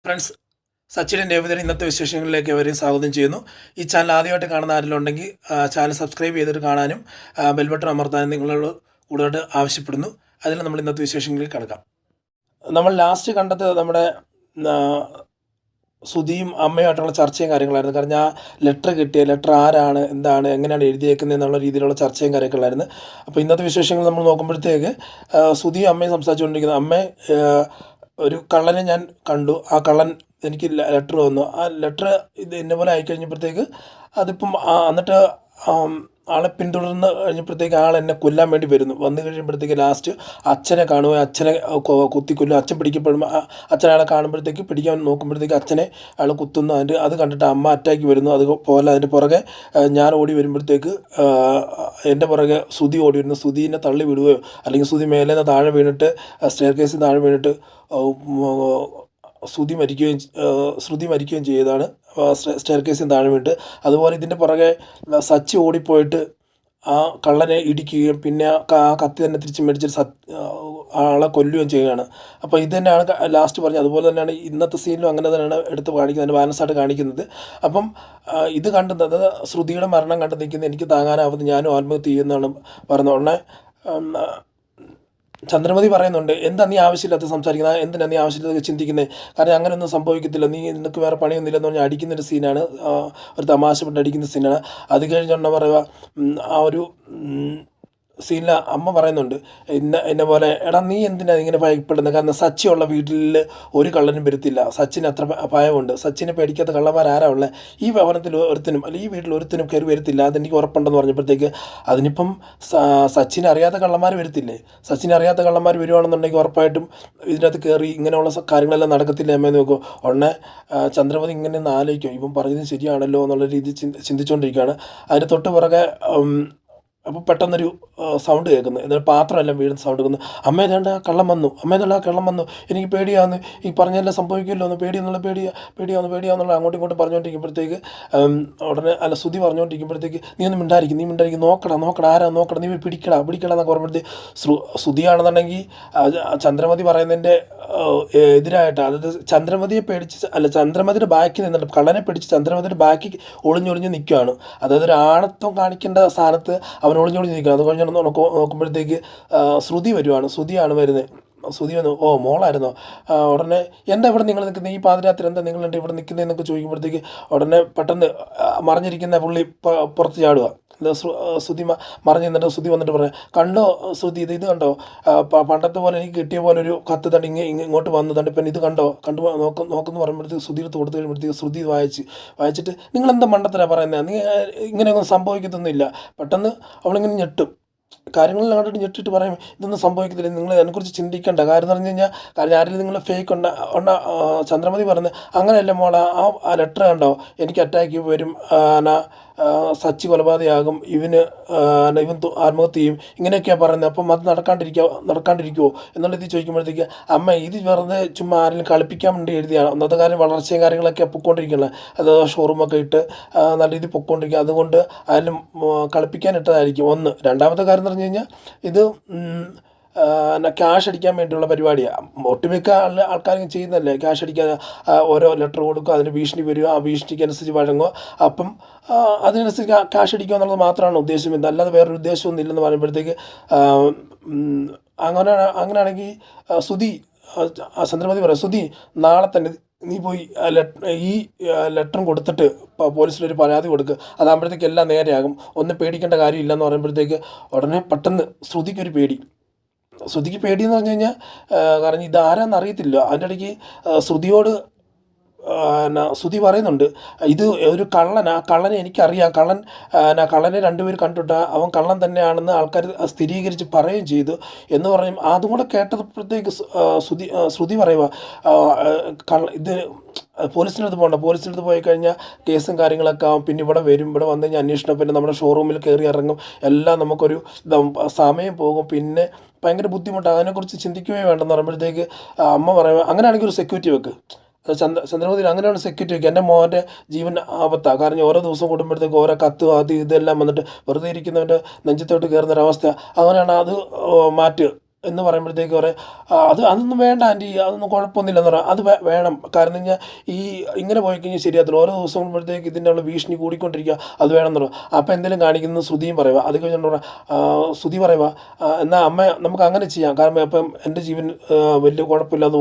Friends, സച്ചിൻ്റെ നിവേദന ഇന്നത്തെ വിശേഷങ്ങളിലേക്ക് അവരെയും സ്വാഗതം ചെയ്യുന്നു. ഈ ചാനൽ ആദ്യമായിട്ട് കാണുന്ന ആരെങ്കിലും ഉണ്ടെങ്കിൽ ചാനൽ സബ്സ്ക്രൈബ് ചെയ്തിട്ട് കാണാനും ബെൽ ബട്ടൺ അമർത്താനും നിങ്ങളോട് കൂടുതലായിട്ട് ആവശ്യപ്പെടുന്നു. അതിൽ നമ്മൾ ഇന്നത്തെ വിശേഷങ്ങളിലേക്ക് കടക്കാം. നമ്മൾ ലാസ്റ്റ് കണ്ടത് നമ്മുടെ സുധിയും അമ്മയുമായിട്ടുള്ള ചർച്ചയും കാര്യങ്ങളായിരുന്നു. കാരണം ആ ലെറ്റർ ആരാണ്, എന്താണ്, എങ്ങനെയാണ് എഴുതിയേക്കുന്നത് എന്നുള്ള രീതിയിലുള്ള ചർച്ചയും കാര്യങ്ങളായിരുന്നു. അപ്പോൾ ഇന്നത്തെ വിശേഷങ്ങൾ നമ്മൾ നോക്കുമ്പോഴത്തേക്ക് സുധിയും അമ്മയും സംസാരിച്ചുകൊണ്ടിരിക്കുന്നത്, അമ്മ ഒരു കള്ളനെ ഞാൻ കണ്ടു, ആ കള്ളൻ എനിക്ക് ലെറ്റർ വന്നു, ആ ലെറ്റർ ഇത് ഇന്ന പോലെ ആയിക്കഴിഞ്ഞപ്പോഴത്തേക്ക് അതിപ്പം എന്നിട്ട് ആളെ പിന്തുടർന്ന് കഴിഞ്ഞപ്പോഴത്തേക്ക് ആൾ എന്നെ കൊല്ലാൻ വേണ്ടി വന്നു കഴിയുമ്പോഴത്തേക്ക് ലാസ്റ്റ് അച്ഛനെ കാണുക, അച്ഛനെ കുത്തിക്കൊല്ലും, അച്ഛൻ പിടിക്കപ്പെടുമ്പോൾ അച്ഛനാളെ കാണുമ്പോഴത്തേക്ക് പിടിക്കാൻ നോക്കുമ്പോഴത്തേക്ക് അച്ഛനെ ആൾ കുത്തുന്നു. അത് കണ്ടിട്ട് അമ്മ അറ്റാക്ക് വരുന്നു. അതുപോലെ അതിൻ്റെ പുറകെ ഞാൻ ഓടി വരുമ്പോഴത്തേക്ക് എൻ്റെ പുറകെ സുധി ഓടി വരുന്നു. സുധീനെ തള്ളി വിടുകയോ അല്ലെങ്കിൽ സുധി മേലെ നിന്ന് താഴെ വീണിട്ട് സ്റ്റെയർ കേസിൽ താഴെ വീണിട്ട് ശ്രുതി മരിക്കുകയും ചെയ്തതാണ് സ്റ്റെയർ കേസിൽ താഴെ വീണിട്ട്. അതുപോലെ ഇതിൻ്റെ പുറകെ സച്ചി ഓടിപ്പോയിട്ട് ആ കള്ളനെ ഇടിക്കുകയും പിന്നെ ആ കത്തി തന്നെ തിരിച്ച് മേടിച്ചിട്ട് ആളെ കൊല്ലുകയും ചെയ്യുകയാണ്. അപ്പോൾ ഇത് തന്നെയാണ് ലാസ്റ്റ് പറഞ്ഞത്. അതുപോലെ തന്നെയാണ് ഇന്നത്തെ സീനിലും അങ്ങനെ തന്നെയാണ് എടുത്ത് കാണിക്കുന്നത്, ബാലൻസായിട്ട് കാണിക്കുന്നത്. അപ്പം ഇത് കണ്ടുന്നത് ശ്രുതിയുടെ മരണം കണ്ടു നിൽക്കുന്നത് എനിക്ക് താങ്ങാനാവുന്നത് ഞാനും ആത്മഹത്യ ചെയ്യുന്നതാണ് പറയുന്നത്. ഉടനെ ചന്ദ്രമതി പറയുന്നുണ്ട്, എന്താ നീ ആവശ്യമില്ലാത്ത സംസാരിക്കുന്നത്, എന്തിനാ നീ ആവശ്യമില്ലാത്ത ചിന്തിക്കുന്നത്, കാരണം അങ്ങനെയൊന്നും സംഭവിക്കത്തില്ല, നിനക്ക് വേറെ പണിയൊന്നുമില്ലെന്ന് പറഞ്ഞാൽ അടിക്കുന്നൊരു സീനാണ്, ഒരു തമാശപ്പെട്ട് അടിക്കുന്ന സീനാണ്. അത് കഴിഞ്ഞുകൊണ്ട് പറയുക ആ ഒരു സീനിൽ അമ്മ പറയുന്നുണ്ട്, എന്നെ പോലെ എടാ നീ എന്തിനാണ് ഇങ്ങനെ ഭയപ്പെടുന്നത്, കാരണം സച്ചിയുള്ള വീട്ടിൽ ഒരു കള്ളനും വരുത്തില്ല, സച്ചിന് അത്ര ഭയമുണ്ട്, സച്ചിനെ പേടിക്കാത്ത കള്ളന്മാരാരാ ഉള്ളത്, ഈ ഭവനത്തിൽ ഒരുത്തിനും അല്ലെങ്കിൽ ഈ വീട്ടിൽ ഒരുത്തിനും കയറി വരുത്തില്ല, അതെനിക്ക് ഉറപ്പുണ്ടെന്ന് പറഞ്ഞപ്പോഴത്തേക്ക് അതിനിപ്പം സച്ചിനെ അറിയാത്ത കള്ളന്മാർ വരുത്തില്ലേ, സച്ചിനെ അറിയാത്ത കള്ളന്മാർ വരുവാണെന്നുണ്ടെങ്കിൽ ഉറപ്പായിട്ടും ഇതിനകത്ത് കയറി ഇങ്ങനെയുള്ള കാര്യങ്ങളെല്ലാം നടക്കത്തില്ല അമ്മയെന്ന് നോക്കും. ഉടനെ ചന്ദ്രമതി ഇങ്ങനെ ഒന്ന് ആലോചിക്കും, ഇപ്പം പറഞ്ഞത് ശരിയാണല്ലോ എന്നുള്ള രീതി ചിന്തിച്ചുകൊണ്ടിരിക്കുകയാണ്. അതിന് തൊട്ട് പുറകെ അപ്പോൾ പെട്ടെന്നൊരു സൗണ്ട് കേൾക്കുന്നു, എന്നിട്ട് പാത്രമെല്ലാം വീഴുന്ന സൗണ്ട് കേൾക്കുന്നു. അമ്മ ഏതാണ്ട് കള്ളം വന്നു, എനിക്ക് പേടിയാവുന്നു, ഈ പറഞ്ഞെല്ലാം സംഭവിക്കുമല്ലോ എന്ന് പേടിയാവുന്നുള്ള അങ്ങോട്ടും ഇങ്ങോട്ടും പറഞ്ഞുകൊണ്ടിരിക്കുമ്പോഴത്തേക്ക് ഉടനെ ശ്രുതി പറഞ്ഞുകൊണ്ടിരിക്കുമ്പോഴത്തേക്ക് നീ ഒന്ന് മിണ്ടായിരിക്കും, നോക്കണം ആരാ നോക്കണം, നീ പിടിക്കടാ എന്നൊക്കെ പറയുമ്പോഴത്തേക്ക് ശ്രുതിയാണെന്നുണ്ടെങ്കിൽ ചന്ദ്രമതി പറയുന്നതിൻ്റെ എതിരായിട്ട്, അതായത് ചന്ദ്രമതിയുടെ ബാക്കിൽ നിന്നിട്ട് കള്ളനെ പിടിച്ച് ചന്ദ്രമതിയുടെ ബാക്കിൽ ഒളിഞ്ഞൊളിഞ്ഞ് നിൽക്കുകയാണ്. അതായത് ഒരു ആണത്വം കാണിക്കേണ്ട സ്ഥാനത്ത് അവൻ ഒളിഞ്ഞൊളിഞ്ഞ് നിൽക്കുകയാണ്. അത് കഴിഞ്ഞ് നോക്കുമ്പോഴത്തേക്ക് ശ്രുതിയാണ് വരുന്നത്. ശ്രുതി വന്നു, ഓ മോളായിരുന്നോ, ഉടനെ എന്താ ഇവിടെ നിങ്ങൾ നിൽക്കുന്നത്, ഈ പാതിരാത്രി എന്താ നിങ്ങൾ ഇവിടെ നിൽക്കുന്നതെന്നൊക്കെ ചോദിക്കുമ്പോഴത്തേക്ക് ഉടനെ പെട്ടെന്ന് മറിഞ്ഞിരിക്കുന്ന പുള്ളി പുറത്ത് ചാടുക. ശ്രുതി മറിഞ്ഞ് നിന്നിട്ട് ശ്രുതി വന്നിട്ട് പറയാം, കണ്ടോ ശ്രുതി, ഇത് കണ്ടോ, പണ്ടത്തെ പോലെ എനിക്ക് കിട്ടിയ പോലെ ഒരു കത്ത് തണ്ട് ഇങ്ങോട്ട് വന്നതുണ്ട്, ഇപ്പം ഇത് നോക്കുന്നു പറയുമ്പോഴത്തേക്ക് ശ്രുതിയെടുത്ത് കൊടുത്തു കഴിയുമ്പോഴത്തേക്ക് ശ്രുതി വായിച്ചിട്ട് നിങ്ങൾ എന്താ മണ്ടത്തരാ പറയുന്നത്, നീ ഇങ്ങനെയൊന്നും സംഭവിക്കത്തൊന്നുമില്ല. പെട്ടെന്ന് അവളിങ്ങനെ ഞെട്ടും, കാര്യങ്ങളെല്ലാം കണ്ടിട്ട് ഞെട്ടിട്ട് പറയും, ഇതൊന്നും സംഭവിക്കത്തില്ല, നിങ്ങൾ അതിനെക്കുറിച്ച് ചിന്തിക്കേണ്ട കാര്യം എന്ന് പറഞ്ഞു കഴിഞ്ഞാൽ, കാരണം ആരെങ്കിലും നിങ്ങൾ ഫേക്ക് ചന്ദ്രമതി പറയുന്നത് അങ്ങനെയല്ല മോളെ, ആ ലെറ്റർ കണ്ടോ, എനിക്ക് അറ്റാക്ക് വരും, സച്ചി കൊലപാതകയാകും, ഇവൻ ആത്മഹത്യ ചെയ്യും, ഇങ്ങനെയൊക്കെയാണ് പറയുന്നത്. അപ്പം അത് നടക്കാണ്ടിരിക്കുമോ എന്നുള്ള ഇത് ചോദിക്കുമ്പോഴത്തേക്ക് അമ്മ ഇത് വെറുതെ ചുമ്മാ ആരെങ്കിലും കളിപ്പിക്കാൻ വേണ്ടി എഴുതിയാണ്, അന്നത്തെ കാര്യം വളർച്ചയും കാര്യങ്ങളൊക്കെ പൊയ്ക്കൊണ്ടിരിക്കുന്നത്, അത് ഷോറൂമൊക്കെ ഇട്ട് നല്ല രീതിയിൽ പൊയ്ക്കൊണ്ടിരിക്കുക, അതുകൊണ്ട് ആരും കളിപ്പിക്കാൻ ഇട്ടതായിരിക്കും ഒന്ന്. രണ്ടാമത്തെ കാര്യം എന്ന് പറഞ്ഞു കഴിഞ്ഞാൽ ഇത് ക്യാഷ് അടിക്കാൻ വേണ്ടിയുള്ള പരിപാടിയാണ്, ഒട്ടുമിക്ക ആൾക്കാരും ചെയ്യുന്നതല്ലേ, ക്യാഷ് അടിക്കാൻ ഓരോ ലെറ്റർ കൊടുക്കുക, അതിന് ഭീഷണി വരിക, ആ ഭീഷണിക്ക് അനുസരിച്ച് വഴങ്ങുക, അപ്പം അതിനനുസരിച്ച് ക്യാഷ് അടിക്കുക എന്നുള്ളത് മാത്രമാണ് ഉദ്ദേശം, അല്ലാതെ വേറൊരു ഉദ്ദേശമൊന്നും ഇല്ലെന്ന് പറയുമ്പോഴത്തേക്ക് അങ്ങനെയാണെങ്കിൽ ചന്ദ്രമതി പറയാം, ശ്രുതി നാളെ തന്നെ നീ പോയി ഈ ലെറ്ററും കൊടുത്തിട്ട് പോലീസിലൊരു പരാതി കൊടുക്കുക, അതാകുമ്പോഴത്തേക്ക് എല്ലാം നേരെയാകും, ഒന്നും പേടിക്കേണ്ട കാര്യമില്ലെന്ന് പറയുമ്പോഴത്തേക്ക് ഉടനെ പെട്ടെന്ന് ശ്രുതിക്ക് പേടിയെന്ന് പറഞ്ഞു കഴിഞ്ഞാൽ, കാരണം ഇതാരാന്ന് അറിയത്തില്ല. അതിൻ്റെ ഇടയ്ക്ക് ശ്രുതി പറയുന്നുണ്ട്, ഇത് ഒരു കള്ളനെ എനിക്കറിയാം, കള്ളനെ രണ്ടുപേർ കണ്ടിട്ട് അവൻ കള്ളൻ തന്നെയാണെന്ന് ആൾക്കാർ സ്ഥിരീകരിച്ച് പറയുകയും ചെയ്തു എന്ന് പറയും. അതും കൂടെ കേട്ടപ്പോഴത്തേക്ക് ശ്രുതി പറയുക, ഇത് പോലീസിനടുത്ത് പോയി കഴിഞ്ഞാൽ കേസും കാര്യങ്ങളൊക്കെ ആവും, പിന്നെ ഇവിടെ വന്നു കഴിഞ്ഞാൽ അന്വേഷണം, പിന്നെ നമ്മുടെ ഷോറൂമിൽ കയറി ഇറങ്ങും, എല്ലാം നമുക്കൊരു സമയം പോകും, പിന്നെ ഭയങ്കര ബുദ്ധിമുട്ടാണ്, അതിനെക്കുറിച്ച് ചിന്തിക്കുകയും വേണ്ടെന്ന് പറയുമ്പോഴത്തേക്ക് അമ്മ പറയുക, അങ്ങനെയാണെങ്കിൽ ഒരു സെക്യൂരിറ്റി വെക്ക്, ചന്ദ്രമതി അങ്ങനെയാണ് സെക്യൂരിറ്റി വെക്കുക, എൻ്റെ മോൻ്റെ ജീവൻ ആപത്താണ്, കാരണം ഓരോ ദിവസം കൂടുമ്പോഴത്തേക്ക് ഓരോ കത്ത് ഇതെല്ലാം വന്നിട്ട് വെറുതെ ഇരിക്കുന്നവൻ്റെ നെഞ്ചത്തോട്ട് കയറുന്നൊരവസ്ഥ, അങ്ങനെയാണ്, അത് മാറ്റുക എന്ന് പറയുമ്പോഴത്തേക്ക് പറയും അതൊന്നും വേണ്ട ആൻറ്റി, അതൊന്നും കുഴപ്പമൊന്നുമില്ലെന്ന് പറയാം. അത് വേണം. കാരണം എന്ന് കഴിഞ്ഞാൽ ഈ ഇങ്ങനെ പോയി കഴിഞ്ഞാൽ ശരിയാകത്തില്ല. ഓരോ ദിവസം കൂടുമ്പോഴത്തേക്ക് ഇതിൻ്റെ ഉള്ള ഭീഷണി കൂടിക്കൊണ്ടിരിക്കുക. അത് വേണമെന്ന് പറയും. അപ്പോൾ എന്തെങ്കിലും കാണിക്കുന്നത് ശ്രുതിയും പറയുക. അത് കഴിഞ്ഞിട്ട് പറയാം ശ്രുതി പറയുക എന്നാൽ അമ്മ നമുക്ക് അങ്ങനെ ചെയ്യാം, കാരണം അപ്പം എൻ്റെ ജീവൻ വലിയ കുഴപ്പമില്ലാതെ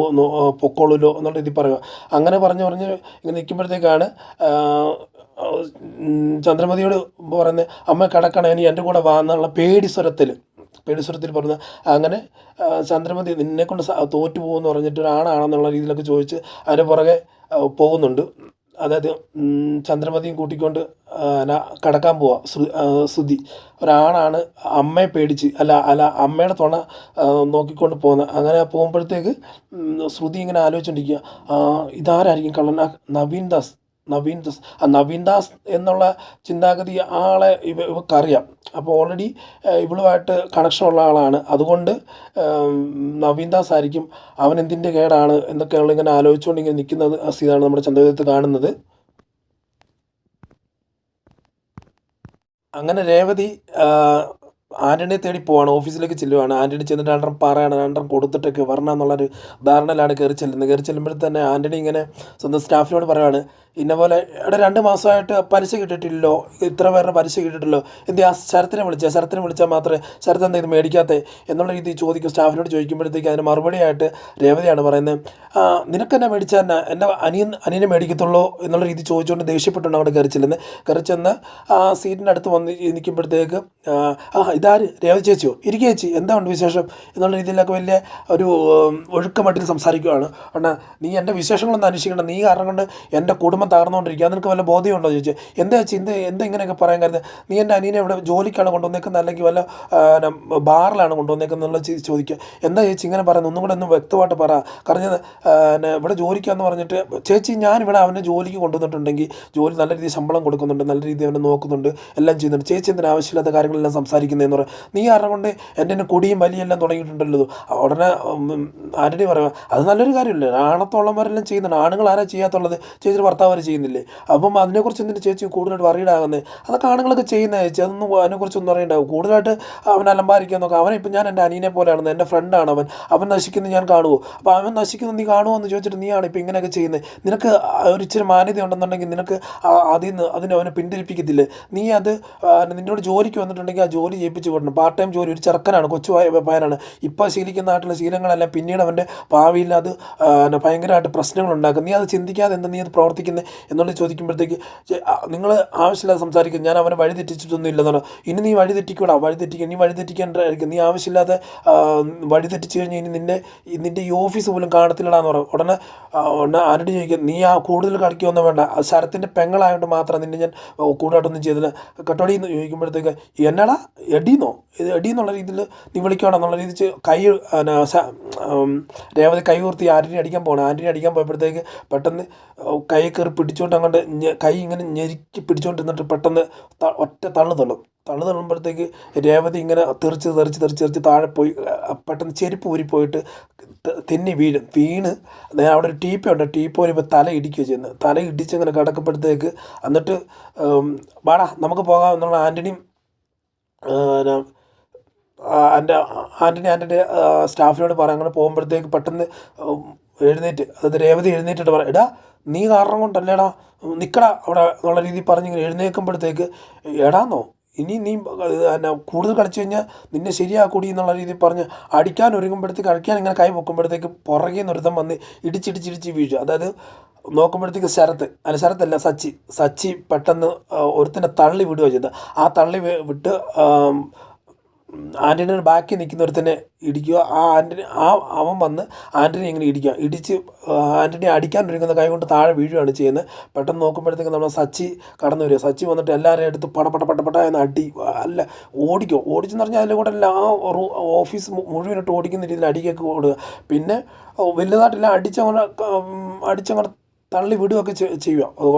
പൊക്കോളൂല്ലോ എന്നുള്ള രീതിയിൽ പറയുക. അങ്ങനെ പറഞ്ഞ് ഇങ്ങനെ നിൽക്കുമ്പോഴത്തേക്കാണ് ചന്ദ്രമതിയോട് പറയുന്നത് അമ്മ കിടക്കണം, ഇനി എൻ്റെ കൂടെ വാ എന്നുള്ള പേടി സ്വരത്തിൽ പറഞ്ഞ് അങ്ങനെ ചന്ദ്രമതി നിന്നെക്കൊണ്ട് തോറ്റു പോകുമെന്ന് പറഞ്ഞിട്ട് ഒരാണാണെന്നുള്ള രീതിയിലൊക്കെ ചോദിച്ച് അതിന് പുറകെ പോകുന്നുണ്ട്. അതായത് ചന്ദ്രമതിയും കൂട്ടിക്കൊണ്ട് കിടക്കാൻ പോവുക ശ്രുതി. ഒരാണാണ് അമ്മയെ പേടിച്ച് അല്ല അമ്മയുടെ തുണ നോക്കിക്കൊണ്ട് പോകുന്നത്. അങ്ങനെ പോകുമ്പോഴത്തേക്ക് ശ്രുതി ഇങ്ങനെ ആലോചിച്ചുകൊണ്ടിരിക്കുക, ഇതാരായിരിക്കും കള്ളൻ? നവീൻ ദാസ് എന്നുള്ള ചിന്താഗതി ആളെ ഇവക്കറിയാം. അപ്പോൾ ഓൾറെഡി ഇവളുമായിട്ട് കണക്ഷനുള്ള ആളാണ്. അതുകൊണ്ട് നവീൻ ദാസ് ആയിരിക്കും, അവൻ എന്തിൻ്റെ കേടാണ് എന്നൊക്കെയുള്ള ഇങ്ങനെ ആലോചിച്ചുകൊണ്ട് ഇങ്ങനെ നിൽക്കുന്നത് സീനാണ് നമ്മുടെ ചന്ദ്രകത്ത് കാണുന്നത്. അങ്ങനെ രേവതി ആൻ്റണിയെ തേടി പോവാണ്, ഓഫീസിലേക്ക് ചെല്ലുവാണ്. ആൻ്റണി ചെന്നിട്ട് രണ്ടെണ്ണം പറയാണ്, രണ്ടെണ്ണം കൊടുത്തിട്ടൊക്കെ വരണം എന്നുള്ളൊരു ധാരണയിലാണ് കയറി ചെല്ലുമ്പോഴത്തേക്ക് തന്നെ ആൻ്റണി ഇങ്ങനെ സ്വന്തം സ്റ്റാഫിനോട് പറയുവാണ്, ഇന്ന പോലെ 2 മാസമായിട്ട് പലിശ കിട്ടിയിട്ടില്ലല്ലോ, ഇത്ര പേരുടെ പലിശ കിട്ടിയിട്ടില്ലോ, എന്ത് ആ ശരത്തിനെ വിളിച്ചാൽ മാത്രമേ ശരത്ത് എന്താ ഇത് മേടിക്കാത്തേ എന്നുള്ള രീതിയിൽ സ്റ്റാഫിനോട് ചോദിക്കുമ്പോഴത്തേക്ക് അതിന് മറുപടിയായിട്ട് രേവതിയാണ് പറയുന്നത്, നിനക്കെന്നെ മേടിച്ചാൽ തന്നെ എൻ്റെ അനിയനെ മേടിക്കത്തുള്ളൂ എന്നുള്ള രീതി ചോദിച്ചുകൊണ്ട് ദേഷ്യപ്പെട്ടാണ് അവിടെ കയറി ചെന്ന് ആ സീറ്റിൻ്റെ അടുത്ത് വന്ന് നിൽക്കുമ്പോഴത്തേക്ക് ഇതാര് രേവതി ചേച്ചിയോ, ഇരിക്കുക ചേച്ചി, എന്താ ഉണ്ട് വിശേഷം എന്നുള്ള രീതിയിലൊക്കെ വലിയ ഒരു ഒഴുക്കമട്ടിൽ സംസാരിക്കുകയാണ്. കാരണം നീ എൻ്റെ വിശേഷങ്ങളൊന്നും അന്വേഷിക്കണം, നീ കാരണം കൊണ്ട് എൻ്റെ കുടുംബം തകർന്നുകൊണ്ടിരിക്കുക, നിനക്ക് വല്ല ബോധ്യമുണ്ടോ ചോദിച്ചു. എന്താ ചേച്ചി എന്താ ഇങ്ങനെയൊക്കെ പറയാൻ കാര്യം? നീ എൻ്റെ അനിയനെ ഇവിടെ ജോലിക്കാണ് കൊണ്ടുവന്നേക്കുന്നത് അല്ലെങ്കിൽ വല്ല ബാറിലാണ് കൊണ്ടുവന്നേക്കുന്നത് എന്നുള്ള ചോദിക്കുക. എന്താ ചേച്ചി ഇങ്ങനെ പറയുന്നത്, ഒന്നും കൂടെ ഒന്ന് വ്യക്തമായിട്ട് പറ. കാരണം ഇവിടെ ജോലിക്കാന്ന് പറഞ്ഞിട്ട് ചേച്ചി ഞാനിവിടെ അവനെ ജോലിക്ക് കൊണ്ടുവന്നിട്ടുണ്ടെങ്കിൽ ജോലി നല്ല രീതിയിൽ ശമ്പളം കൊടുക്കുന്നുണ്ട്, നല്ല രീതിയിൽ അവനെ നോക്കുന്നുണ്ട്, എല്ലാം ചെയ്യുന്നുണ്ട്, ചേച്ചി എന്തിനാ ആവശ്യമില്ലാത്ത കാര്യങ്ങളെല്ലാം സംസാരിക്കുന്നതെന്ന് പറയാം. നീ കാരണം കൊണ്ട് എൻ്റെ കുടിയും വലിയെല്ലാം തുടങ്ങിയിട്ടുണ്ടല്ലോ. ഉടനെ ആരുടെ പറയുക, അത് നല്ലൊരു കാര്യമില്ല, ആണത്തോളന്മാരെല്ലാം ചെയ്യുന്നുണ്ട്, ആണുങ്ങൾ ആരാ ചെയ്യാത്തുള്ളത്, ചേച്ചിയുടെ ഭർത്താവ് ചെയ്യുന്നില്ലേ, അപ്പം അതിനെക്കുറിച്ച് എന്തിൻ്റെ ചേച്ചി കൂടുതലായിട്ട് വറീഡാകുന്നത്? അതൊക്കെ ആണുങ്ങളൊക്കെ ചെയ്യുന്ന ചേച്ചി, അതൊന്നും അതിനെക്കുറിച്ചൊന്നും അറിയണ്ടാവും. കൂടുതലായിട്ട് അവൻ അലമ്പാരിക്കാൻ നോക്കാം. അവനിപ്പം ഞാൻ എൻ്റെ അനിയനെ പോലെയാണെന്ന്, എൻ്റെ ഫ്രണ്ടാണ് അവൻ നശിക്കുന്നത് ഞാൻ കാണുമോ? അപ്പോൾ അവൻ നശിക്കുന്നത് നീ കാണുമോ എന്ന് ചോദിച്ചിട്ട് നീയാണ് ഇപ്പം ഇങ്ങനെയൊക്കെ ചെയ്യുന്നത്. നിനക്ക് ഒരു ഇച്ചിരി മാന്യത ഉണ്ടെന്നുണ്ടെങ്കിൽ നിനക്ക് അവനെ പിന്തിരിപ്പിക്കത്തില്ലേ? നീ അത് നിന്നോട് ജോലിക്ക് വന്നിട്ടുണ്ടെങ്കിൽ ആ ജോലി ചെയ്യിപ്പിച്ച് വിടണം. പാർട്ട് ടൈം ജോലി, ഒരു ചെറുക്കനാണ്, കൊച്ചു പയ്യനാണ്. ഇപ്പോൾ ശീലിക്കുന്ന നാട്ടിലെ ശീലങ്ങളെല്ലാം പിന്നീട് അവൻ്റെ ഭാവിയിൽ അത് ഭയങ്കരമായിട്ട് പ്രശ്നങ്ങളുണ്ടാക്കും. നീ അത് ചിന്തിക്കാതെ എന്താ നീ അത് പ്രവർത്തിക്കുന്നത് എന്നുള്ളത് ചോദിക്കുമ്പോഴത്തേക്ക് നിങ്ങൾ ആവശ്യമില്ലാതെ സംസാരിക്കും, ഞാൻ അവനെ വഴി തെറ്റിച്ചിട്ടൊന്നും ഇല്ലെന്നാണ്. ഇനി നീ വഴി തെറ്റിക്കാണ്ടായിരിക്കും, നീ ആവശ്യമില്ലാതെ വഴി തെറ്റിച്ച് കഴിഞ്ഞ് ഇനി നിൻ്റെ ഈ ഓഫീസ് പോലും കാണത്തില്ലടാന്ന് പറയും. ഉടനെ ആരുടെ ചോദിക്കും, നീ കൂടുതൽ കളിക്കുകയൊന്നും വേണ്ട, ശരത്തിൻ്റെ പെങ്ങളായതുകൊണ്ട് മാത്രം നിന്നെ ഞാൻ കൂടുതലായിട്ടൊന്നും ചെയ്തില്ല കട്ടോടി എന്ന് ചോദിക്കുമ്പോഴത്തേക്ക് എന്നാടാ എടീന്നോ, ഇത് എടീന്നുള്ള രീതിയിൽ നീ വിളിക്കണം എന്നുള്ള രീതിയിൽ രേവതി കൈ ഉയർത്തി ആൻ്റണി അടിക്കാൻ പോയപ്പോഴത്തേക്ക് പെട്ടെന്ന് കൈ കയറി പിടിച്ചുകൊണ്ട് അങ്ങോട്ട് കൈ ഇങ്ങനെ ഞെരുക്കി പിടിച്ചുകൊണ്ടിരുന്നിട്ട് പെട്ടെന്ന് ഒറ്റ തള്ളുമ്പോഴത്തേക്ക് രേവതി ഇങ്ങനെ തെറിച്ച് താഴെ പോയി പെട്ടെന്ന് ചെരുപ്പ് ഊരിപ്പോയിട്ട് തെന്നി വീണ് അവിടെ ഒരു ടീപ്പുണ്ട്, ടീപ്പോയിൽ ഇപ്പോൾ തല ഇടിക്കുകയോ ചെയ്യുന്നത്. തല ഇടിച്ചങ്ങനെ കിടക്കപ്പോഴത്തേക്ക് എന്നിട്ട് വാടാ നമുക്ക് പോകാം എന്നുള്ള ആൻ്റണിയും ആൻ്റണി സ്റ്റാഫിനോട് പറയാം. അങ്ങനെ പോകുമ്പോഴത്തേക്ക് പെട്ടെന്ന് അതായത് രേവതി എഴുന്നേറ്റിട്ട് പറയാം, എടാ നീ കാരണം കൊണ്ടല്ലേടാ, നിൽക്കടാ അവിടെ എന്നുള്ള രീതിയിൽ പറഞ്ഞിങ്ങനെ എഴുന്നേൽക്കുമ്പോഴത്തേക്ക് എടാന്നോ ഇനി നീ കൂടുതൽ കളിച്ചു കഴിഞ്ഞാൽ നിന്നെ ശരിയാക്കൂടി എന്നുള്ള രീതിയിൽ പറഞ്ഞ് അടിക്കാൻ അടിക്കാൻ ഇങ്ങനെ കൈ പൊക്കുമ്പോഴത്തേക്ക് പുറകെ നിന്ന് ഒരുത്തം വന്ന് ഇടിച്ചിടിച്ചിടിച്ച് വീഴും. അതായത് നോക്കുമ്പോഴത്തേക്ക് ശരത്തല്ല സച്ചി പെട്ടെന്ന് ഒരുത്തന്നെ തള്ളി വിടുകയോ ചെയ്തത്. ആ തള്ളി വിട്ട് ആൻ്റണിയുടെ ബാക്കിൽ നിൽക്കുന്ന ഒരുത്തന്നെ ഇടിക്കുക. അവൻ വന്ന് ആൻ്റണി ഇങ്ങനെ ഇടിച്ച് ആൻ്റണി അടിക്കാൻ ഒരുങ്ങുന്ന കൈ കൊണ്ട് താഴെ വീഴുകയാണ് ചെയ്യുന്നത്. പെട്ടെന്ന് നോക്കുമ്പോഴത്തേക്ക് നമ്മൾ സച്ചി കടന്നു വരിക. സച്ചി വന്നിട്ട് എല്ലാവരെയും എടുത്ത് പട എന്ന് അല്ല ഓടിച്ചെന്ന് പറഞ്ഞാൽ അതിലെ കൂടെ എല്ലാം ഓഫീസ് മുഴുവനായിട്ട് ഓടിക്കുന്ന രീതിയിൽ അടിക്കൊക്കെ ഓടുക. പിന്നെ വലുതായിട്ടില്ല അടിച്ചങ്ങനെ തള്ളി വിടുകയൊക്കെ ചെയ്യുക.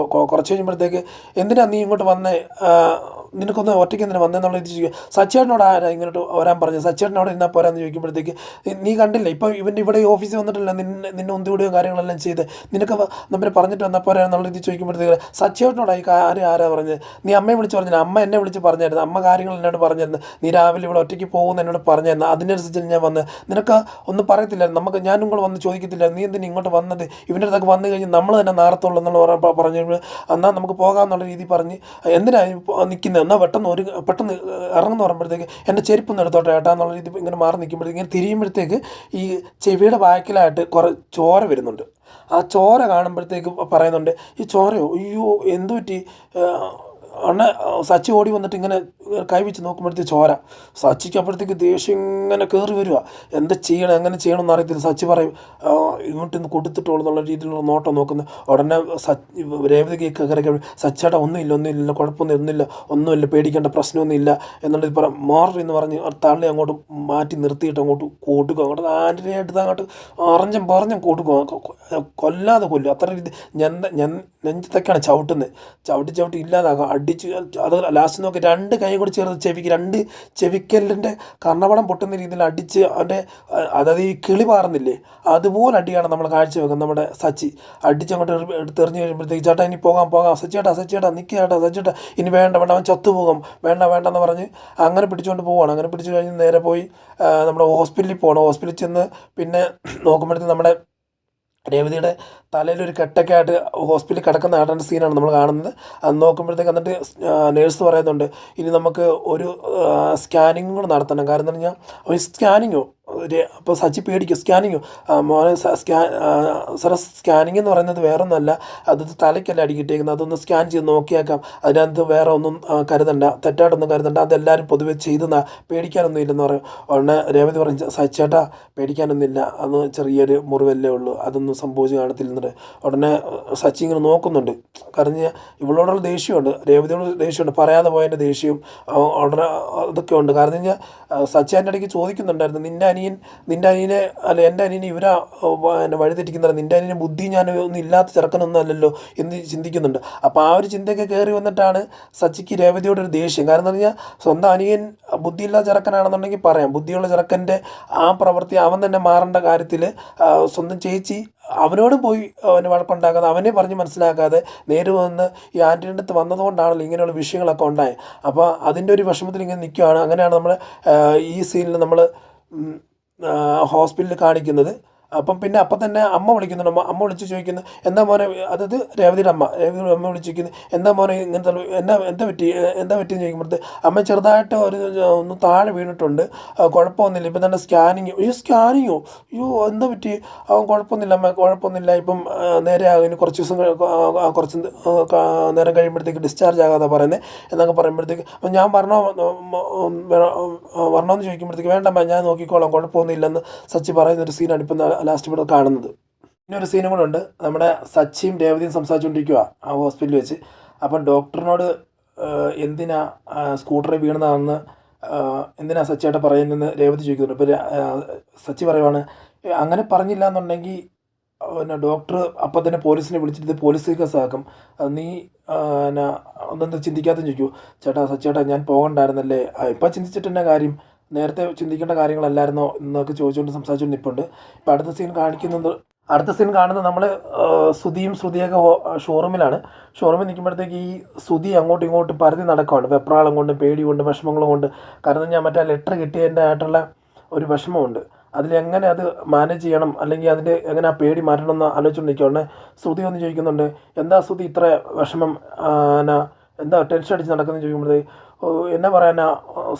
കുറച്ച് കഴിയുമ്പോഴത്തേക്ക് എന്തിനാ നീ ഇങ്ങോട്ട് വന്നേ, നിനക്കൊന്ന് ഒറ്റയ്ക്ക് എന്തിനാ വന്നതെന്നുള്ള ഇത് ചോദിക്കുക. സച്ചേട്ടനോട് ആരാ ഇങ്ങോട്ട് വരാൻ പറഞ്ഞത്, സച്ചേട്ടനോട് ഇരുന്നാൽ പോരാന്ന് ചോദിക്കുമ്പോഴത്തേക്ക് നീ കണ്ടില്ല ഇപ്പോൾ ഇവൻ്റെ ഇവിടെ ഈ ഓഫീസിൽ വന്നിട്ടില്ല നിന്നെ ഒന്നുകൂടിയോ കാര്യങ്ങളെല്ലാം ചെയ്ത് നിനക്ക് നമ്മൾ പറഞ്ഞിട്ട് വന്നാൽ പോരാ എന്നുള്ള ഇത് ചോദിക്കുമ്പോഴത്തേക്ക് സച്ചേട്ടനോടായി ആരാ പറഞ്ഞത്, നീ അമ്മയെ വിളിച്ച് പറഞ്ഞില്ല, അമ്മ എന്നെ വിളിച്ച് പറഞ്ഞായിരുന്നു, അമ്മ കാര്യങ്ങൾ എന്നോട് പറഞ്ഞിരുന്നു, നീ രാവിലെ ഇവിടെ ഒറ്റയ്ക്ക് പോകുമെന്ന് എന്നോട് പറഞ്ഞായിരുന്നു, അതിനനുസരിച്ച് ഞാൻ വന്ന് നിനക്ക് ഒന്നും പറയത്തില്ലായിരുന്നു, നമുക്ക് ഞാനും കൂടെ വന്ന് ചോദിക്കത്തില്ല, നീ എന്തിനാ ഇങ്ങോട്ട് വന്നത്, ഇവൻ്റെ അടുത്തൊക്കെ വന്നു കഴിഞ്ഞ് നമ്മൾ തന്നെ നാർത്തുള്ളൂ എന്നുള്ള പറഞ്ഞു എന്നാൽ നമുക്ക് പോകാമെന്നുള്ള രീതി പറഞ്ഞ് എന്തിനാ നിൽക്കുന്നത്, എന്നാൽ പെട്ടെന്ന് ഇറങ്ങുന്ന പറയുമ്പോഴത്തേക്ക് എൻ്റെ ചെരുപ്പൊന്ന് എടുത്തോട്ടെ ഏട്ടാ എന്നുള്ള രീതി ഇങ്ങനെ മാറി നിൽക്കുമ്പോഴത്തേക്ക് ഇങ്ങനെ തിരിയുമ്പോഴത്തേക്ക് ഈ ചെവിയുടെ ബാക്കിലായിട്ട് കുറേ ചോര വരുന്നുണ്ട്. ആ ചോര കാണുമ്പോഴത്തേക്ക് പറയുന്നുണ്ട്, ഈ ചോരയോ അയ്യോ എന്തു പറ്റി സച്ചി ഓടി വന്നിട്ട് ഇങ്ങനെ കൈ വെച്ച് നോക്കുമ്പോഴത്തേക്ക് ചോര. സച്ചിക്ക് അപ്പോഴത്തേക്ക് ദേഷ്യം ഇങ്ങനെ കയറി വരിക, എന്താ ചെയ്യണം എങ്ങനെ ചെയ്യണമെന്ന് അറിയത്തില്ല. സച്ചി പറയും ഇങ്ങോട്ടൊന്ന് കൊടുത്തിട്ടോളൂ എന്നുള്ള രീതിയിലുള്ള നോട്ടം നോക്കുന്നത്. ഉടനെ രേവതിക്ക് കയറി സച്ചേട്ടാ ഒന്നുമില്ല ഒന്നുമില്ല പേടിക്കേണ്ട പ്രശ്നമൊന്നുമില്ല എന്നുള്ളത് മാറി എന്ന് പറഞ്ഞ് തള്ളി അങ്ങോട്ട് മാറ്റി നിർത്തിയിട്ട് അങ്ങോട്ട് കൊടുക്കും, ആൻറ്റിനെ എടുത്ത് അങ്ങോട്ട് പറഞ്ഞും കൊടുക്കും, കൊല്ലാതെ കൊല്ലും. അത്ര രീതി നെഞ്ചത്തൊക്കെയാണ് ചവിട്ടുന്നത്, ചവിട്ടി ഇല്ലാതാക്കാം, അടിച്ച്. അത് ലാസ്റ്റ് നോക്കി 2 കൈ കൂടി ചേർത്ത് ചെവിക്ക് 2 ചെവിക്കല്ലിൻ്റെ കർണപടം പൊട്ടുന്ന രീതിയിൽ അടിച്ച് അവൻ്റെ അതായത് ഈ കിളി പാറുന്നില്ലേ അതുപോലെ അടിയാണ് നമ്മൾ കാഴ്ച വെക്കുന്നത്. നമ്മുടെ സച്ചി അടിച്ചങ്ങോട്ട് എടുത്തെറിഞ്ഞ് കഴിയുമ്പോഴത്തേക്ക് ചേട്ടാ ഇനി പോകാം സച്ചിയേട്ടാ നിൽക്കുക സച്ചിയേട്ടാ ഇനി വേണ്ട അവൻ ചത്തുപോകും വേണ്ടെന്ന് പറഞ്ഞ് അങ്ങനെ പിടിച്ചുകൊണ്ട് പോവുകയാണ്. അങ്ങനെ പിടിച്ചു കഴിഞ്ഞ് നേരെ പോയി നമ്മുടെ ഹോസ്പിറ്റലിൽ പോകണം. ഹോസ്പിറ്റലിൽ ചെന്ന് പിന്നെ നോക്കുമ്പോഴത്തേക്ക് നമ്മുടെ രേവതിയുടെ തലയിലൊരു കെട്ടൊക്കെ ആയിട്ട് ഹോസ്പിറ്റലിൽ കിടക്കുന്ന ആട്ടേണ്ട സീനാണ് നമ്മൾ കാണുന്നത്. അത് നോക്കുമ്പോഴത്തേക്ക് എന്നിട്ട് നേഴ്സ് പറയുന്നുണ്ട് ഇനി നമുക്ക് ഒരു സ്കാനിങ്ങും കൂടെ നടത്തണം. കാരണം എന്ന് പറഞ്ഞാൽ ഒരു സ്കാനിങ്ങോ അപ്പോൾ സച്ചി പേടിക്കും, സ്കാനിങ്ങോ മോനെ സാറേ സ്കാനിങ് എന്ന് പറയുന്നത് വേറൊന്നുമല്ല, അത് തലയ്ക്കല്ല അടിക്കിട്ടേക്കുന്നത്, അതൊന്ന് സ്കാൻ ചെയ്ത് നോക്കിയേക്കാം, അതിനകത്ത് വേറെ ഒന്നും തെറ്റായിട്ടൊന്നും കരുതണ്ട, അതെല്ലാവരും പൊതുവെ ചെയ്തെന്നാ പേടിക്കാനൊന്നും ഇല്ലെന്ന് പറയും. ഉടനെ രേവതി പറഞ്ഞു സച്ചേട്ടാ പേടിക്കാനൊന്നുമില്ല, അന്ന് ചെറിയൊരു മുറിവല്ലേ ഉള്ളൂ, അതൊന്നും സംഭവിച്ച് കാണത്തില്ലെന്നിട്ട്. ഉടനെ സച്ചി ഇങ്ങനെ നോക്കുന്നുണ്ട്. കാരണം ഇവളോടുള്ള ദേഷ്യമുണ്ട്, രേവതിയോട് ദേഷ്യമുണ്ട്, പറയാതെ പോയതിൻ്റെ ദേഷ്യവും ഉടനെ ഇതൊക്കെ ഉണ്ട്. കാരണം കഴിഞ്ഞാൽ സച്ചി എൻ്റെ ഇടയ്ക്ക് ചോദിക്കുന്നുണ്ടായിരുന്നു നിൻ്റെ അനിയനെ അല്ല എൻ്റെ അനിയനെ ഇവരാ വഴിതെറ്റിക്കുന്നില്ല, നിൻ്റെ അനിയനെ ബുദ്ധി ഞാൻ ഒന്നും ഇല്ലാത്ത ചെറുക്കനൊന്നും അല്ലല്ലോ എന്ന് ചിന്തിക്കുന്നുണ്ട്. അപ്പോൾ ആ ഒരു ചിന്തയൊക്കെ കയറി വന്നിട്ടാണ് സച്ചിക്ക് രേവതിയോടൊരു ദേഷ്യം. കാരണം എന്ന് പറഞ്ഞാൽ സ്വന്തം അനിയൻ ബുദ്ധിയില്ലാത്ത ചെറുക്കനാണെന്നുണ്ടെങ്കിൽ പറയാം, ബുദ്ധിയുള്ള ചെറുക്കൻ്റെ ആ പ്രവൃത്തി അവൻ തന്നെ മാറേണ്ട കാര്യത്തിൽ സ്വന്തം ചേച്ചി അവനോടും പോയി അവന് വഴക്കുണ്ടാക്കാതെ അവനെ പറഞ്ഞ് മനസ്സിലാക്കാതെ നേരെ വന്ന് ഈ ആൻറ്റിൻ്റെ അടുത്ത് വന്നതുകൊണ്ടാണല്ലോ ഇങ്ങനെയുള്ള വിഷയങ്ങളൊക്കെ ഉണ്ടായത്. അപ്പോൾ അതിൻ്റെ ഒരു വിഷമത്തിൽ ഇങ്ങനെ നിൽക്കുകയാണ്. അങ്ങനെയാണ് നമ്മൾ ഈ സീനിൽ നമ്മൾ ഹോസ്പിറ്റലിൽ കാണിക്കുന്നത്. അപ്പം തന്നെ അമ്മ വിളിക്കുന്നുണ്ട്. അമ്മ വിളിച്ച് ചോദിക്കുന്നു എന്താ മോനെ, അതായത് രേവതിയുടെ അമ്മ വിളിച്ച് ചോദിക്കുന്നു എന്താ മോനെ ഇങ്ങനത്തെ എന്താ പറ്റിയെന്ന് ചോദിക്കുമ്പോഴത്തെ അമ്മ ചെറുതായിട്ട് ഒന്ന് താഴെ വീണിട്ടുണ്ട്, കുഴപ്പമൊന്നുമില്ല, ഇപ്പം തന്നെ സ്കാനിങ്ങോ അയ്യോ എന്താ പറ്റി, അവൻ കുഴപ്പമൊന്നുമില്ല അമ്മ കുഴപ്പമൊന്നുമില്ല, ഇപ്പം നേരെ ഇനി കുറച്ച് നേരം കഴിയുമ്പോഴത്തേക്ക് ഡിസ്ചാർജ് ആകാതെ പറയുന്നത് എന്നൊക്കെ പറയുമ്പോഴത്തേക്ക് അപ്പം ഞാൻ വരണമെന്ന് ചോദിക്കുമ്പോഴത്തേക്ക് വേണ്ടമ്മ ഞാൻ നോക്കിക്കോളാം കുഴപ്പമൊന്നുമില്ലെന്ന് സച്ചി പറയുന്നൊരു സീനാണ് ഇപ്പം ലാസ്റ്റ് ഇവിടെ കാണുന്നത്. പിന്നെ ഒരു സീനും കൂടെ ഉണ്ട്, നമ്മുടെ സച്ചിയും രേവതിയും സംസാരിച്ചുകൊണ്ടിരിക്കുക ആ ഹോസ്പിറ്റലിൽ വെച്ച്. അപ്പം ഡോക്ടറിനോട് എന്തിനാ സ്കൂട്ടറിൽ വീണതാണെന്ന് എന്തിനാ സച്ചിയായിട്ട് പറയുന്നതെന്ന് രേവതി ചോദിക്കുന്നുണ്ട്. അപ്പോൾ സച്ചി പറയുവാണ് അങ്ങനെ പറഞ്ഞില്ല എന്നുണ്ടെങ്കിൽ പിന്നെ ഡോക്ടർ അപ്പം തന്നെ പോലീസിനെ വിളിച്ചിട്ട് പോലീസ് കേസാക്കും, നീ അതെന്താ ചിന്തിക്കാതെന്ന് ചോദിക്കൂ. സച്ചേട്ടാ ഞാൻ പോകണ്ടായിരുന്നല്ലേ, ഇപ്പം ചിന്തിച്ചിട്ട് തന്നെ കാര്യം, നേരത്തെ ചിന്തിക്കേണ്ട കാര്യങ്ങളല്ലായിരുന്നോ എന്നൊക്കെ ചോദിച്ചുകൊണ്ട് സംസാരിച്ചുകൊണ്ട് നിൽപ്പുണ്ട്. ഇപ്പം അടുത്ത സീൻ കാണുന്നത് നമ്മൾ ശ്രുതിയൊക്കെ ഷോറൂമിൽ നിൽക്കുമ്പോഴത്തേക്ക് ഈ ശ്രുതി അങ്ങോട്ടും ഇങ്ങോട്ടും പരതി നടക്കുകയാണ്, വെപ്രാളം കൊണ്ട് പേടി കൊണ്ട് വിഷമങ്ങളും കൊണ്ട്. കാരണം ഞാൻ മറ്റേ ലെറ്റർ കിട്ടിയതിൻ്റെ ആയിട്ടുള്ള ഒരു വിഷമമുണ്ട്, അതിലെങ്ങനെ അത് മാനേജ് ചെയ്യണം അല്ലെങ്കിൽ അതിൻ്റെ എങ്ങനെ ആ പേടി മാറ്റണം എന്ന് ആലോചിച്ചുകൊണ്ടിരിക്കുകയാണ്. ശ്രുതി ഒന്ന് ചോദിക്കുന്നുണ്ട് എന്താ ശ്രുതി ഇത്ര വിഷമം, എന്താ ടെൻഷൻ അടിച്ച് നടക്കുന്നത് ചോദിക്കുമ്പോഴത്തേക്ക് എന്നാ പറയാനാ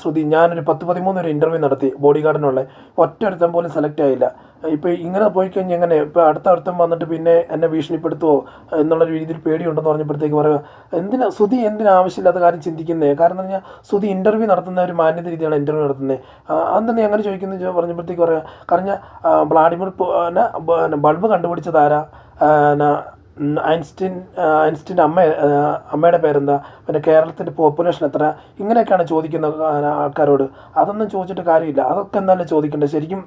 ശ്രുതി, ഞാനൊരു 10-13 ഒരു ഇൻ്റർവ്യൂ നടത്തി ബോഡി ഗാർഡിനുള്ള, ഒറ്റൊരുത്തം പോലും സെലക്ട് ആയില്ല, ഇപ്പോൾ ഇങ്ങനെ പോയി കഴിഞ്ഞാൽ എങ്ങനെ, ഇപ്പോൾ അടുത്തടുത്തം വന്നിട്ട് പിന്നെ എന്നെ ഭീഷണിപ്പെടുത്തുമോ എന്നുള്ള രീതിയിൽ പേടിയുണ്ടെന്ന് പറഞ്ഞപ്പോഴത്തേക്ക് പറയുക എന്തിനാ ആവശ്യമില്ലാത്ത കാര്യം ചിന്തിക്കുന്നത്. കാരണം എന്ന് പറഞ്ഞാൽ ശ്രുതി ഇൻ്റർവ്യൂ നടത്തുന്ന ഒരു മാന്യത രീതിയാണ് ഇൻ്റർവ്യൂ നടത്തുന്നത്, അതെന്താ നീ അങ്ങനെ ചോദിക്കുന്നത് പറഞ്ഞപ്പോഴത്തേക്ക് പറയുക കാരണം വ്ളാഡിമിർ ബൾബ് കണ്ടുപിടിച്ചതാരാ, ഐൻസ്റ്റീൻ്റെ അമ്മയുടെ പേരെന്താ, പിന്നെ കേരളത്തിൻ്റെ പോപ്പുലേഷൻ എത്ര, ഇങ്ങനെയൊക്കെയാണ് ചോദിക്കുന്ന ആൾക്കാരോട്. അതൊന്നും ചോദിച്ചിട്ട് കാര്യമില്ല, അതൊക്കെ എന്നാലും ചോദിക്കേണ്ടത്. ശരിക്കും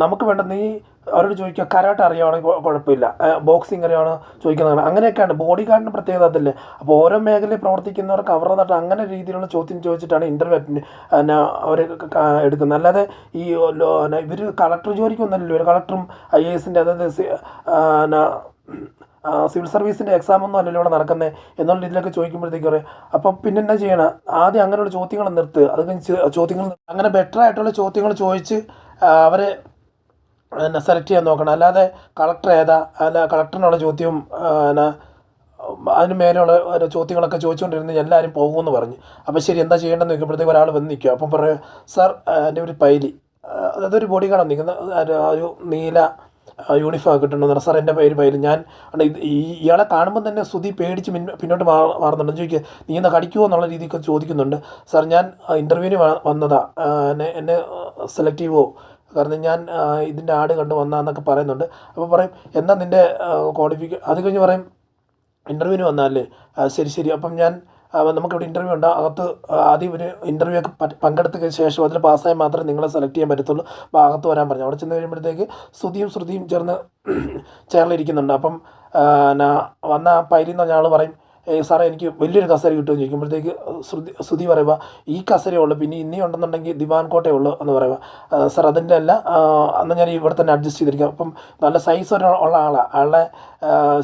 നമുക്ക് വേണ്ട നീ അവരോട് ചോദിക്കുക കരാട്ടെ അറിയുവാണെങ്കിൽ കുഴപ്പമില്ല, ബോക്സിങ് അറിയുവാണോ ചോദിക്കുന്നതാണ്. അങ്ങനെയൊക്കെയാണ് ബോഡി ഗാർഡിൻ്റെ പ്രത്യേകത അതല്ലേ. അപ്പോൾ ഓരോ മേഖലയിൽ പ്രവർത്തിക്കുന്നവർക്ക് അവരുടെ നാട്ടിൽ അങ്ങനെ രീതിയിലുള്ള ചോദ്യം ചോദിച്ചിട്ടാണ് ഇൻ്റർവ്യൂ പിന്നെ അവർ എടുക്കുന്നത്. അല്ലാതെ ഈ ഇവർ കളക്ടർ ജോലിക്കൊന്നല്ലല്ലോ. ഒരു കളക്ടറും IASൻ്റെ അതായത് സിവിൽ സർവീസിൻ്റെ എക്സാമൊന്നും അല്ലല്ലോ ഇവിടെ നടക്കുന്നത് എന്നുള്ള രീതിയിലൊക്കെ ചോദിക്കുമ്പോഴത്തേക്ക് പറയും. അപ്പം പിന്നെ എന്നാ ചെയ്യണം, ആദ്യം അങ്ങനെയുള്ള ചോദ്യങ്ങൾ നിർത്തുക. അത് കഴിഞ്ഞ് ചോദ്യങ്ങൾ അങ്ങനെ ബെറ്റർ ആയിട്ടുള്ള ചോദ്യങ്ങൾ ചോദിച്ച് അവരെ സെലക്ട് ചെയ്യാൻ നോക്കണം. അല്ലാതെ കളക്ടർ ഏതാ, അല്ല കളക്ടറിനുള്ള ചോദ്യവും അതിന് മേലെയുള്ള ഓരോ ചോദ്യങ്ങളൊക്കെ ചോദിച്ചുകൊണ്ടിരുന്ന് എല്ലാവരും പോകുമെന്ന് പറഞ്ഞു. അപ്പോൾ ശരി എന്താ ചെയ്യേണ്ടതെന്ന് നോക്കുമ്പോഴത്തേക്ക് ഒരാൾ വന്ന് നിൽക്കുക. അപ്പം പറയും സാർ എൻ്റെ ഒരു പൈലി, അതൊരു ബോഡി ഗാർഡാണ് നിൽക്കുന്നത്, ഒരു നീല യൂണിഫോം കിട്ടണമെന്ന്. സാർ എൻ്റെ പേര് പൈലി, ഞാൻ ഇയാളെ കാണുമ്പോൾ തന്നെ ശ്രുതി പേടിച്ച് പിന്നോട്ട് മാറുന്നുണ്ട്. ചോദിക്കുക നീ എന്താ കടിക്കുമോ എന്നുള്ള രീതിക്ക് ചോദിക്കുന്നുണ്ട്. സാർ ഞാൻ ഇൻ്റർവ്യൂവിന് വന്നതാ, എന്നെ സെലക്ട് ചെയ്യുമോ, കാരണം ഞാൻ ഇതിൻ്റെ ആഡ് കണ്ട് വന്നതെന്നൊക്കെ പറയുന്നുണ്ട്. അപ്പോൾ പറയും എന്താ നിൻ്റെ അത് കഴിഞ്ഞ് പറയും ഇൻ്റർവ്യൂവിന് വന്നതല്ലേ, ശരി അപ്പം ഞാൻ നമുക്കിവിടെ ഇൻ്റർവ്യൂ ഉണ്ട്, അകത്ത് ആദ്യം ഒരു ഇൻ്റർവ്യൂ ഒക്കെ പങ്കെടുത്തതിന് ശേഷം അതിൽ പാസ്സായാൽ മാത്രമേ നിങ്ങളെ സെലക്ട് ചെയ്യാൻ പറ്റത്തുള്ളൂ, അപ്പോൾ അകത്ത് വരാൻ പറഞ്ഞു. അവിടെ ചെന്ന് കഴിയുമ്പോഴത്തേക്ക് ശ്രുതിയും ചേർന്ന് ചേർന്നിരിക്കുന്നുണ്ട്. അപ്പം വന്ന ആ പൈലി എന്ന് പറഞ്ഞ ആൾ പറയും സാറേ എനിക്ക് വലിയൊരു കസേര കിട്ടുമെന്ന് ചോദിക്കുമ്പോഴത്തേക്ക് ശ്രുതി പറയുക ഈ കസേരയേ ഉള്ളൂ, പിന്നെ ഇനിയും ഉണ്ടെന്നുണ്ടെങ്കിൽ ദിവാൻ കോട്ടയേ ഉള്ളൂ എന്ന് പറയുക. സാർ അതിൻ്റെ അല്ല, അന്ന് ഞാൻ ഇവിടെ തന്നെ അഡ്ജസ്റ്റ് ചെയ്തിരിക്കാം. അപ്പം നല്ല സൈസ് ഉള്ള ആളാണ്, ആളുടെ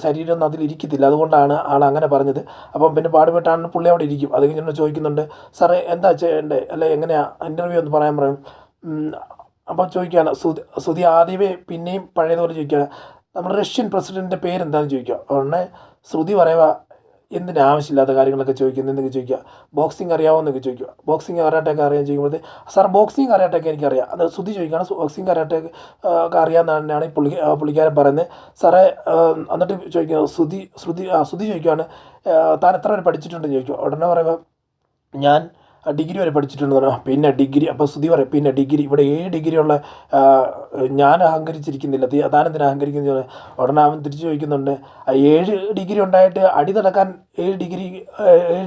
ശരീരമൊന്നും അതിലിരിക്കത്തില്ല, അതുകൊണ്ടാണ് ആൾ അങ്ങനെ പറഞ്ഞത്. അപ്പം പിന്നെ പാടുപെട്ടാണ് പുള്ളി അവിടെ ഇരിക്കും. അത് കഴിഞ്ഞ് ചോദിക്കുന്നുണ്ട് സാറേ എന്താ ചെയ്യേണ്ടത്, അല്ലെ എങ്ങനെയാണ് ഇൻ്റർവ്യൂ എന്ന് പറയാൻ പറയും. അപ്പോൾ ചോദിക്കുകയാണ് ശ്രുതി ആദ്യമേ പിന്നെയും പഴയതുപോലെ ചോദിക്കുകയാണ് നമ്മുടെ റഷ്യൻ പ്രസിഡൻറ്റിൻ്റെ പേരെന്താണെന്ന് ചോദിക്കുക. ഉടനെ ശ്രുതി പറയുക എന്തിനാ ആവശ്യമില്ലാത്ത കാര്യങ്ങളൊക്കെ ചോദിക്കുന്നത് എന്നൊക്കെ ചോദിക്കുക. ബോക്സിങ് അറിയാമോന്നൊക്കെ ചോദിക്കുക. ബോക്സിങ് കരാട്ടയൊക്കെ അറിയാൻ ചോദിക്കുമ്പോഴത്തെ സാർ ബോക്സിങ് കരാട്ടയൊക്കെ എനിക്കറിയാം. അത് ശ്രുതി ചോദിക്കുകയാണ് ബോക്സിങ് കരാട്ടയൊക്കെ അറിയാമെന്നാണ് ഈ പുള്ളിക്കാരൻ പറയുന്നത്. സാറേ എന്നിട്ട് ചോദിക്കുക ശ്രുതി ചോദിക്കുകയാണ് താൻ എത്ര വരെ പഠിച്ചിട്ടുണ്ടെന്ന് ചോദിക്കുക. ഉടനെ പറയുമ്പോൾ ഞാൻ ഡിഗ്രി വരെ പഠിച്ചിട്ടുണ്ടെന്ന് പറഞ്ഞു. പിന്നെ ഡിഗ്രി, അപ്പോൾ ശ്രുതി പറയും പിന്നെ ഡിഗ്രി, ഇവിടെ 7 ഡിഗ്രിയുള്ള ഞാൻ അഹങ്കരിച്ചിരിക്കുന്നില്ല, താനെന്തിനാ അഹങ്കരിക്കുന്നത്. ഉടനെ അവൻ തിരിച്ചു ചോദിക്കുന്നുണ്ട് 7 ഡിഗ്രി ഉണ്ടായിട്ട് അടി നടക്കാൻ 7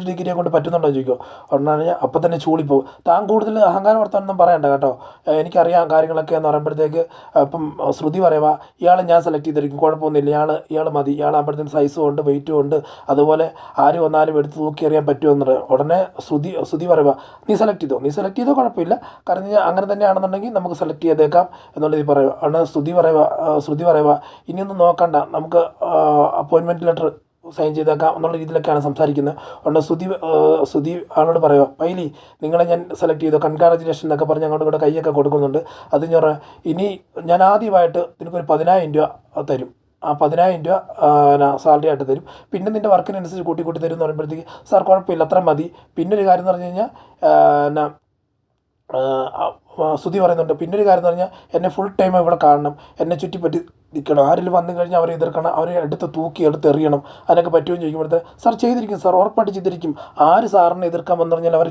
ഡിഗ്രിയെ കൊണ്ട് പറ്റുന്നുണ്ടോ എന്ന് ചോദിക്കുമോ. ഉടനെ അപ്പം തന്നെ ചൂളിപ്പോവും. താൻ കൂടുതൽ അഹങ്കാരം വർത്താനൊന്നും പറയണ്ട കേട്ടോ, എനിക്കറിയാം കാര്യങ്ങളൊക്കെ എന്ന് പറയുമ്പോഴത്തേക്ക് അപ്പം ശ്രുതി പറയുക ഇയാളെ ഞാൻ സെലക്ട് ചെയ്തിരിക്കും, കുഴപ്പമൊന്നുമില്ല, ഇയാൾ മതി, ഇയാളാകുമ്പോഴത്തേന് സൈസും ഉണ്ട് വെയിറ്റും ഉണ്ട്, അതുപോലെ ആര് വന്നാലും എടുത്ത് തൂക്കി അറിയാൻ പറ്റുമെന്ന് പറയും. ഉടനെ ശ്രുതി പറയുക നീ സെലക്ട് ചെയ്തോ കുഴപ്പമില്ല, കാരണം അങ്ങനെ തന്നെയാണെന്നുണ്ടെങ്കിൽ നമുക്ക് സെലക്ട് ചെയ്തേക്കാം എന്നുള്ള ഇത് പറയുക. ഉടനെ ശ്രുതി പറയുക ഇനിയൊന്നും നോക്കണ്ട, നമുക്ക് അപ്പോയിൻമെൻറ്റ് ലെറ്റർ സൈൻ ചെയ്തേക്കാം എന്നുള്ള രീതിയിലൊക്കെയാണ് സംസാരിക്കുന്നത്. ഉടനെ ശ്രുതി ആളോട് പറയുക പൈലി നിങ്ങളെ ഞാൻ സെലക്ട് ചെയ്തു, കൺഗ്രാജുലേഷൻ എന്നൊക്കെ പറഞ്ഞ് അങ്ങോട്ട് കൂടെ കൈയൊക്കെ കൊടുക്കുന്നുണ്ട്. അത് ഞാൻ ഇനി ഞാൻ ആദ്യമായിട്ട് നിനക്കൊരു 10,000 രൂപ തരും, ആ 10,000 രൂപ സാലറി ആയിട്ട് തരും, പിന്നെ നിൻ്റെ വർക്കിനനുസരിച്ച് കൂട്ടി തരും എന്ന് പറയുമ്പോഴത്തേക്ക് സാർ കുഴപ്പമില്ല അത്ര മതി. പിന്നൊരു കാര്യം എന്ന് പറഞ്ഞു കഴിഞ്ഞാൽ ശ്രുതി പറയുന്നുണ്ട് പിന്നൊരു കാര്യം എന്ന് പറഞ്ഞാൽ എന്നെ ഫുൾ ടൈം ഇവിടെ കാണണം, എന്നെ ചുറ്റിപ്പറ്റി നിൽക്കണം, ആരെങ്കിലും വന്നു കഴിഞ്ഞാൽ അവരെ എതിർക്കണം, അവരെ എടുത്തെറിയണം, അതിനൊക്കെ പറ്റുമെന്ന് ചോദിക്കുമ്പോഴത്തെ സാർ ചെയ്തിരിക്കും, സാർ ഉറപ്പായിട്ട് ചെയ്തിരിക്കും, ആര് സാറിനെ എതിർക്കാൻ വന്നു കഴിഞ്ഞാൽ അവർ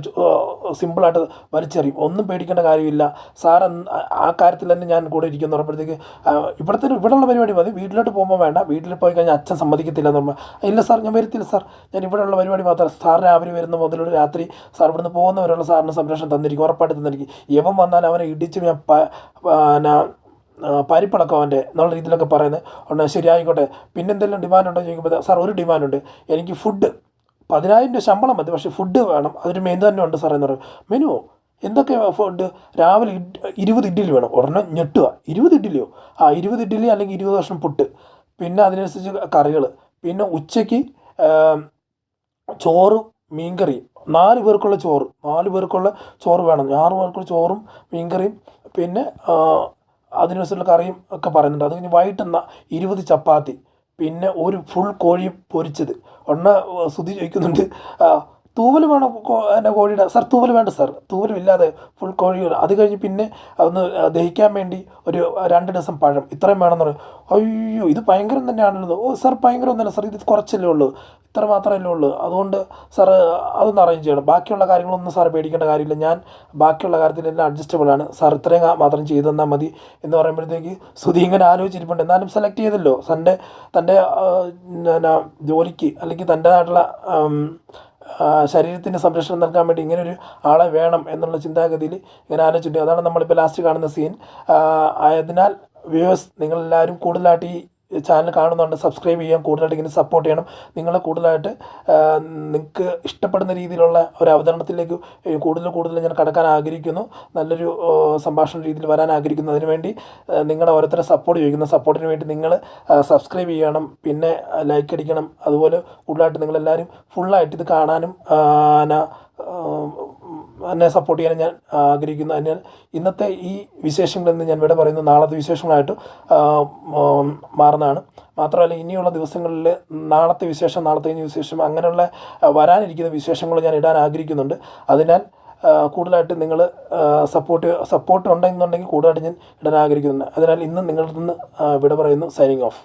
സിമ്പിളായിട്ട് വലിച്ചെറിയും, ഒന്നും പേടിക്കേണ്ട കാര്യമില്ല, സാർ ആ കാര്യത്തിൽ തന്നെ ഞാൻ കൂടെ ഇരിക്കുമെന്ന് പറയുമ്പോഴത്തേക്ക് ഇവിടെയുള്ള പരിപാടി മതി, വീട്ടിലോട്ട് പോകുമ്പോൾ വേണ്ട, വീട്ടിൽ പോയി കഴിഞ്ഞാൽ അച്ഛൻ സമ്മതിക്കത്തില്ല എന്ന് പറഞ്ഞാൽ ഇല്ല സാർ ഞാൻ വരത്തില്ല സാർ, ഞാൻ ഇവിടെയുള്ള പരിപാടി മാത്രം, സാർ രാവിലെ വരുന്ന മുതലൊരു രാത്രി സാർ ഇവിടുന്ന് പോകുന്നവരുള്ള സാറിന് സംരക്ഷണം തന്നിരിക്കും, ഉറപ്പായിട്ട് തന്നിരിക്കും, യവൻ വന്നാൽ അവനെ ഇടിച്ച് ഞാൻ പരിപ്പടക്കം അവൻ്റെ എന്നുള്ള രീതിയിലൊക്കെ പറയുന്നത്. ഉണ്ട് ശരി ആയിക്കോട്ടെ, പിന്നെ എന്തെങ്കിലും ഡിമാൻഡ് ഉണ്ടോ ചോദിക്കുമ്പോൾ സാർ ഒരു ഡിമാൻഡുണ്ട്, എനിക്ക് ഫുഡ് 10,000 രൂപ ശമ്പളം മതി, പക്ഷേ ഫുഡ് വേണം, അതൊരു മെനു തന്നെ ഉണ്ട് സാർ എന്ന് പറയും. മെനുവോ എന്തൊക്കെ ഫുഡ്, രാവിലെ 20 ഇഡ്ഡലി വേണം. ഉടനെ ഞെട്ടുക, 20 ഇഡ്ഡലിയോ, 20 ഇഡ്ഡലി അല്ലെങ്കിൽ 20 കഷ്ണം പുട്ട്, പിന്നെ അതിനനുസരിച്ച് കറികൾ, പിന്നെ ഉച്ചയ്ക്ക് ചോറും മീൻകറിയും, 4 പേർക്കുള്ള ചോറ് വേണം, 6 പേർക്കുള്ള ചോറും മീൻകറിയും പിന്നെ അതിനനുസരിച്ചുള്ള കറിയും ഒക്കെ പറയുന്നുണ്ട്. അത് കഴിഞ്ഞ് വൈകിട്ട് 20 ചപ്പാത്തി, പിന്നെ ഒരു ഫുൾ കോഴി പൊരിച്ചത്. ഉടനെ ശ്രുതി ചോദിക്കുന്നുണ്ട് തൂവൽ വേണം എൻ്റെ കോഴിയുടെ. സാർ തൂവൽ വേണ്ട സാർ, തൂവലുമില്ലാതെ ഫുൾ കോഴി. അത് കഴിഞ്ഞ് പിന്നെ അതൊന്ന് ദഹിക്കാൻ വേണ്ടി ഒരു 2 ഡസൻ പഴം, ഇത്രയും വേണമെന്ന് പറയും. അയ്യോ ഇത് ഭയങ്കരം തന്നെയാണല്ലോ. ഓ സാർ ഭയങ്കരം ഒന്നുമല്ല സാർ, ഇത് കുറച്ചല്ലേ ഉള്ളൂ, ഇത്ര മാത്രമല്ലേ ഉള്ളൂ, അതുകൊണ്ട് സാറ് അതൊന്ന് അറേഞ്ച് ചെയ്യണം, ബാക്കിയുള്ള കാര്യങ്ങളൊന്നും സാർ പേടിക്കേണ്ട കാര്യമില്ല, ഞാൻ ബാക്കിയുള്ള കാര്യത്തിലെല്ലാം അഡ്ജസ്റ്റബിളാണ്, സാർ ഇത്രയും മാത്രം ചെയ്തു തന്നാൽ മതി എന്ന് പറയുമ്പോഴത്തേക്ക് ശ്രുതി ഇങ്ങനെ ആലോചിച്ചിരിപ്പുണ്ട്. എന്നാലും സെലക്ട് ചെയ്തല്ലോ, തൻ്റെ ജോലിക്ക് അല്ലെങ്കിൽ തൻ്റേതായിട്ടുള്ള ശരീരത്തിൻ്റെ സംരക്ഷണം നൽകാൻ വേണ്ടി ഇങ്ങനൊരു ആളെ വേണം എന്നുള്ള ചിന്താഗതിയിൽ ഇങ്ങനെ ആലോചിച്ചിട്ടുണ്ട്. അതാണ് നമ്മളിപ്പോൾ ലാസ്റ്റ് കാണുന്ന സീൻ. ആയതിനാൽ വ്യൂവേഴ്സ് നിങ്ങളെല്ലാവരും കൂടുതലായിട്ട് ഈ ചാനൽ കാണുന്നുണ്ട്, സബ്സ്ക്രൈബ് ചെയ്യാൻ, കൂടുതലായിട്ട് ഇങ്ങനെ സപ്പോർട്ട് ചെയ്യണം. നിങ്ങൾ കൂടുതലായിട്ട് നിങ്ങൾക്ക് ഇഷ്ടപ്പെടുന്ന രീതിയിലുള്ള ഒരു അവതരണത്തിലേക്ക് കൂടുതൽ ഞാൻ കടക്കാൻ ആഗ്രഹിക്കുന്നു. നല്ലൊരു സംഭാഷണ രീതിയിൽ വരാൻ ആഗ്രഹിക്കുന്നു. അതിനുവേണ്ടി നിങ്ങളുടെ ഓരോരുത്തരെ സപ്പോർട്ട് ചോദിക്കുന്നു. സപ്പോർട്ടിന് വേണ്ടി നിങ്ങൾ സബ്സ്ക്രൈബ് ചെയ്യണം, പിന്നെ ലൈക്ക് അടിക്കണം. അതുപോലെ കൂടുതലായിട്ട് നിങ്ങളെല്ലാവരും ഫുള്ളായിട്ട് ഇത് കാണാനും എന്നെ സപ്പോർട്ട് ചെയ്യാൻ ഞാൻ ആഗ്രഹിക്കുന്നു. അതിനാൽ ഇന്നത്തെ ഈ വിശേഷങ്ങളിൽ നിന്ന് ഞാൻ ഇവിടെ പറയുന്നു. നാളത്തെ വിശേഷങ്ങളായിട്ട് മാറുന്നതാണ്. മാത്രമല്ല ഇനിയുള്ള ദിവസങ്ങളിൽ നാളത്തെ കഴിഞ്ഞ വിശേഷം അങ്ങനെയുള്ള വരാനിരിക്കുന്ന വിശേഷങ്ങൾ ഞാൻ ഇടാൻ ആഗ്രഹിക്കുന്നുണ്ട്. അതിനാൽ കൂടുതലായിട്ട് നിങ്ങൾ സപ്പോർട്ട് ഉണ്ടെന്നുണ്ടെങ്കിൽ കൂടുതലായിട്ട് ഞാൻ ഇടാൻ ആഗ്രഹിക്കുന്നുണ്ട്. അതിനാൽ ഇന്ന് നിങ്ങളുടെ നിന്ന് ഇവിടെ പറയുന്നു. Signing off.